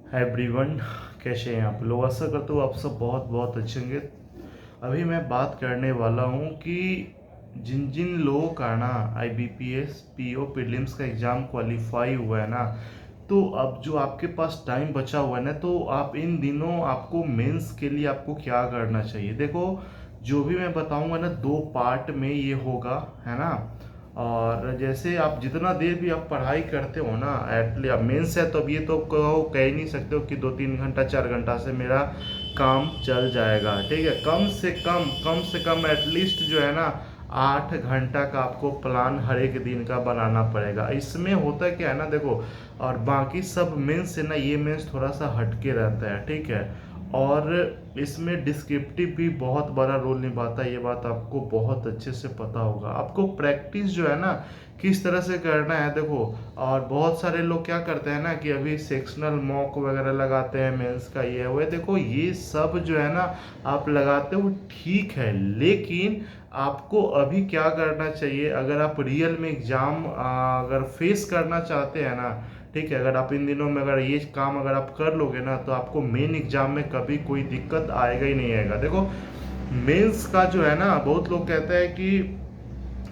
Hi everyone, कैसे हैं आप लोग। आशा करता हूँ आप सब बहुत बहुत अच्छे होंगे। अभी मैं बात करने वाला हूँ कि जिन जिन लोगों का ना IBPS PO प्रीलिम्स का एग्ज़ाम क्वालिफाई हुआ है ना, तो अब जो आपके पास टाइम बचा हुआ है ना, तो आप इन दिनों आपको मेंस के लिए आपको क्या करना चाहिए। देखो, जो भी मैं बताऊंगा ना, दो पार्ट में ये होगा, है ना। और जैसे आप जितना देर भी आप पढ़ाई करते हो ना, एटली अब मेंस है तो अब ये तो कह ही नहीं सकते हो कि 2-3 घंटा 4 घंटा से मेरा काम चल जाएगा। ठीक है, कम से कम एटलीस्ट जो है ना 8 घंटा का आपको प्लान हर एक दिन का बनाना पड़ेगा। इसमें होता क्या है ना, देखो, और बाकी सब मेंस से ना ये मेंस थोड़ा सा हटके रहता है। ठीक है, और इसमें डिस्क्रिप्टिव भी बहुत बड़ा रोल निभाता है। ये बात आपको बहुत अच्छे से पता होगा। आपको प्रैक्टिस जो है ना किस तरह से करना है, देखो। और बहुत सारे लोग क्या करते हैं ना कि अभी सेक्शनल मॉक वगैरह लगाते हैं, मेंस का ये वो है। देखो, ये सब जो है ना आप लगाते हो ठीक है, लेकिन आपको अभी क्या करना चाहिए, अगर आप रियल में एग्जाम अगर फेस करना चाहते हैं ना, ठीक है, अगर आप इन दिनों में अगर ये काम अगर आप कर लोगे ना, तो आपको मेन एग्जाम में कभी कोई दिक्कत आएगा ही नहीं आएगा। देखो, मेंस का जो है ना, बहुत लोग कहते हैं कि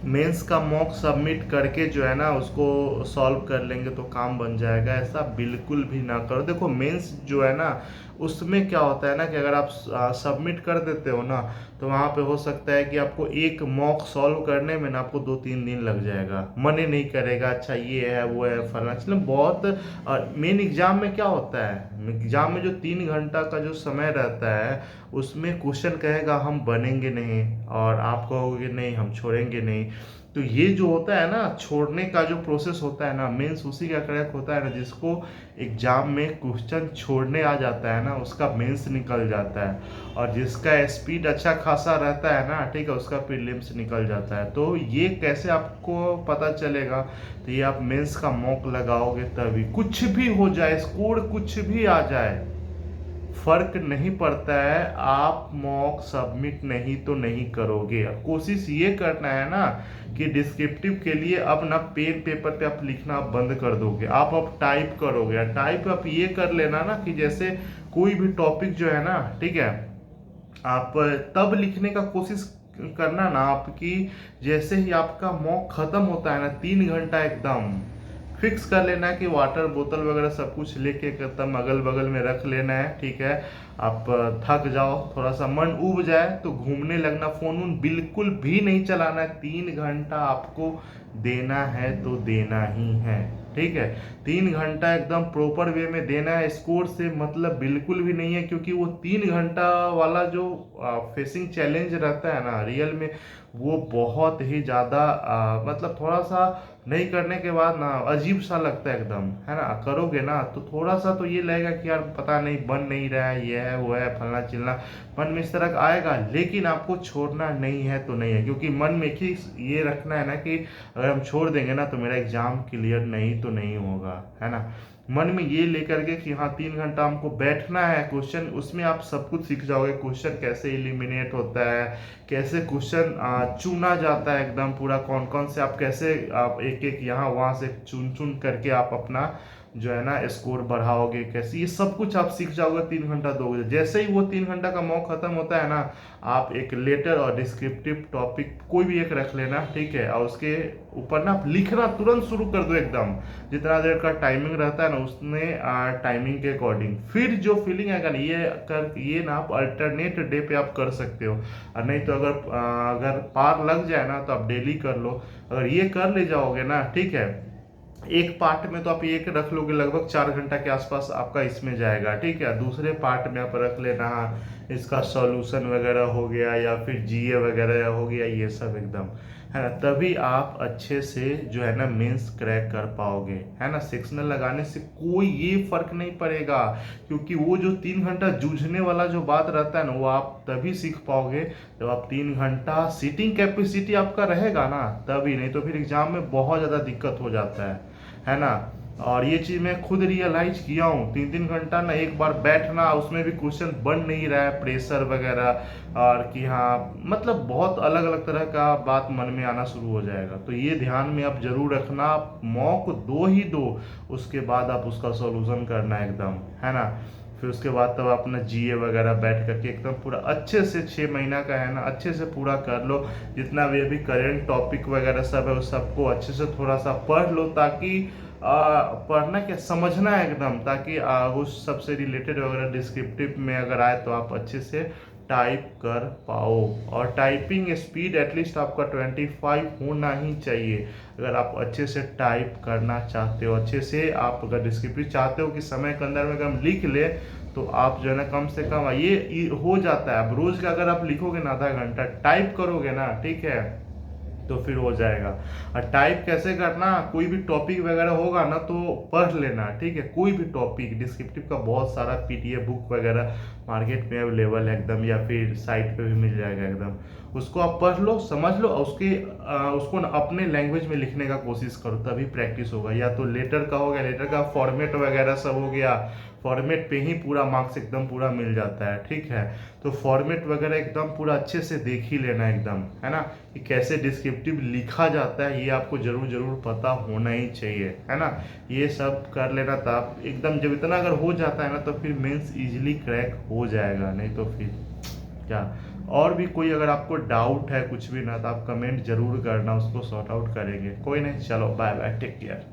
मेंस का मॉक सबमिट करके जो है ना उसको सॉल्व कर लेंगे तो काम बन जाएगा। ऐसा बिल्कुल भी ना करो। देखो, मेंस जो है ना उसमें क्या होता है ना कि अगर आप सबमिट कर देते हो ना, तो वहाँ पे हो सकता है कि आपको एक मॉक सॉल्व करने में ना आपको 2-3 दिन लग जाएगा। मन ही नहीं करेगा, अच्छा ये है वो है फलना चलो बहुत। और मेन एग्जाम में क्या होता है, एग्जाम में जो 3 घंटा का जो समय रहता है, उसमें क्वेश्चन कहेगा हम बनेंगे नहीं, और आप कहोगे नहीं हम छोड़ेंगे नहीं। तो ये जो होता है ना छोड़ने का जो प्रोसेस होता है ना, मेंस उसी का क्रैक होता है ना। जिसको एग्जाम में क्वेश्चन छोड़ने आ जाता है ना, उसका मेंस निकल जाता है। और जिसका स्पीड अच्छा खासा रहता है ना, ठीक है, उसका प्रीलिम्स निकल जाता है। तो ये कैसे आपको पता चलेगा, तो ये आप मेंस का मॉक लगाओगे तभी। कुछ भी हो जाए, स्कोर कुछ भी आ जाए, फर्क नहीं पड़ता है। आप मॉक सबमिट नहीं तो नहीं करोगे। कोशिश ये करना है ना कि डिस्क्रिप्टिव के लिए अब ना पेन पेपर पे आप लिखना बंद कर दोगे, आप अब टाइप करोगे। टाइप आप ये कर लेना ना कि जैसे कोई भी टॉपिक जो है ना, ठीक है, आप तब लिखने का कोशिश करना ना आपकी, जैसे ही आपका मॉक खत्म होता है ना, 3 घंटा एकदम फिक्स कर लेना है कि वाटर बोतल वगैरह सब कुछ लेके एकदम अगल बगल में रख लेना है। ठीक है, आप थक जाओ, थोड़ा सा मन उब जाए तो घूमने लगना, फोन वोन बिल्कुल भी नहीं चलाना है। 3 घंटा आपको देना है तो देना ही है। ठीक है, 3 घंटा एकदम प्रॉपर वे में देना है। स्कोर से मतलब बिल्कुल भी नहीं है, क्योंकि वो 3 घंटा वाला जो फेसिंग चैलेंज रहता है ना रियल में, वो बहुत ही ज़्यादा मतलब थोड़ा सा नहीं करने के बाद ना अजीब सा लगता है एकदम, है ना। करोगे ना तो थोड़ा सा तो ये लगेगा कि यार पता नहीं बन नहीं रहा है, ये है वो है फलना चिलना, मन में इस तरह का आएगा। लेकिन आपको छोड़ना नहीं है तो नहीं है, क्योंकि मन में ही ये रखना है ना कि अगर हम छोड़ देंगे ना तो मेरा एग्जाम क्लियर नहीं तो नहीं होगा, है ना। मन में ये लेकर के कि हाँ 3 घंटा हमको बैठना है, क्वेश्चन उसमें आप सब कुछ सीख जाओगे। क्वेश्चन कैसे एलिमिनेट होता है, कैसे क्वेश्चन चुना जाता है एकदम पूरा, कौन कौन से आप कैसे आप एक एक यहाँ वहाँ से चुन चुन करके आप अपना जो है ना स्कोर बढ़ाओगे कैसे, ये सब कुछ आप सीख जाओगे 3 घंटा दोगे। जैसे ही वो 3 घंटा का मॉक खत्म होता है ना, आप एक लेटर और डिस्क्रिप्टिव टॉपिक कोई भी एक रख लेना, ठीक है, और उसके ऊपर ना आप लिखना तुरंत शुरू कर दो एकदम। जितना देर का टाइमिंग रहता है ना उसमें टाइमिंग के अकॉर्डिंग, फिर जो फीलिंग आएगा ना ये ना आप अल्टरनेट डे पे आप कर सकते हो। और नहीं तो अगर पार लग जाए ना तो आप डेली कर लो। अगर ये कर ले जाओगे ना, ठीक है, एक पार्ट में तो आप एक रख लोगे, लगभग 4 घंटा के आसपास आपका इसमें जाएगा। ठीक है, दूसरे पार्ट में आप रख लेना इसका सॉल्यूशन वगैरह हो गया, या फिर जीए वगैरह हो गया, ये सब एकदम, है ना। तभी आप अच्छे से जो है ना मेंस क्रैक कर पाओगे, है ना। सेक्शनल लगाने से कोई ये फर्क नहीं पड़ेगा, क्योंकि वो जो 3 घंटा जूझने वाला जो बात रहता है ना, वो आप तभी सीख पाओगे जब आप 3 घंटा सीटिंग कैपेसिटी आपका रहेगा ना, तभी। नहीं तो फिर एग्जाम में बहुत ज़्यादा दिक्कत हो जाता है ना। और ये चीज़ मैं खुद रियलाइज किया हूँ। 3-3 घंटा ना एक बार बैठना, उसमें भी क्वेश्चन बन नहीं रहा है, प्रेशर वगैरह, और कि हाँ मतलब बहुत अलग अलग तरह का बात मन में आना शुरू हो जाएगा। तो ये ध्यान में आप जरूर रखना, आप मौक दो ही दो, उसके बाद आप उसका सॉल्यूशन करना एकदम, है ना। फिर उसके बाद तब अपना जीए वगैरह बैठ करके एकदम पूरा अच्छे से 6 महीना का है ना, अच्छे से पूरा कर लो। जितना भी अभी करेंट टॉपिक वगैरह सब है उस सबको अच्छे से थोड़ा सा पढ़ लो, ताकि पढ़ना क्या, समझना है एकदम, ताकि उस सबसे रिलेटेड वगैरह डिस्क्रिप्टिव में अगर आए तो आप अच्छे से टाइप कर पाओ। और टाइपिंग स्पीड एटलीस्ट आपका 25 होना ही चाहिए। अगर आप अच्छे से टाइप करना चाहते हो, अच्छे से आप अगर डिस्क्रिप्टिव चाहते हो कि समय के अंदर में अगर हम लिख ले, तो आप जो है ना कम से कम ये हो जाता है। अब रोज का अगर आप लिखोगे ना आधा घंटा टाइप करोगे ना, ठीक है, तो फिर हो जाएगा। और टाइप कैसे करना, कोई भी टॉपिक वगैरह होगा ना तो पढ़ लेना, ठीक है। कोई भी टॉपिक डिस्क्रिप्टिव का बहुत सारा पीडीएफ बुक वगैरह मार्केट में अवेलेबल है एकदम, या फिर साइट पे भी मिल जाएगा एकदम। उसको आप पढ़ लो, समझ लो, और उसको ना अपने लैंग्वेज में लिखने का कोशिश करो, तभी प्रैक्टिस होगा। या तो लेटर का हो गया, लेटर का फॉर्मेट वगैरह सब हो गया, फॉर्मेट पे ही पूरा मार्क्स एकदम पूरा मिल जाता है, ठीक है। तो फॉर्मेट वगैरह एकदम पूरा अच्छे से देख ही लेना एकदम, है ना, कि कैसे डिस्क्रिप्टिव लिखा जाता है, ये आपको जरूर जरूर पता होना ही चाहिए, है ना। ये सब कर लेना था आप एकदम, जब इतना अगर हो जाता है ना तो फिर मेंस इजीली क्रैक हो जाएगा, नहीं तो फिर क्या। और भी कोई अगर आपको डाउट है कुछ भी ना, तो आप कमेंट जरूर करना, उसको सॉर्ट आउट करेंगे। कोई नहीं, चलो बाय बाय, टेक केयर।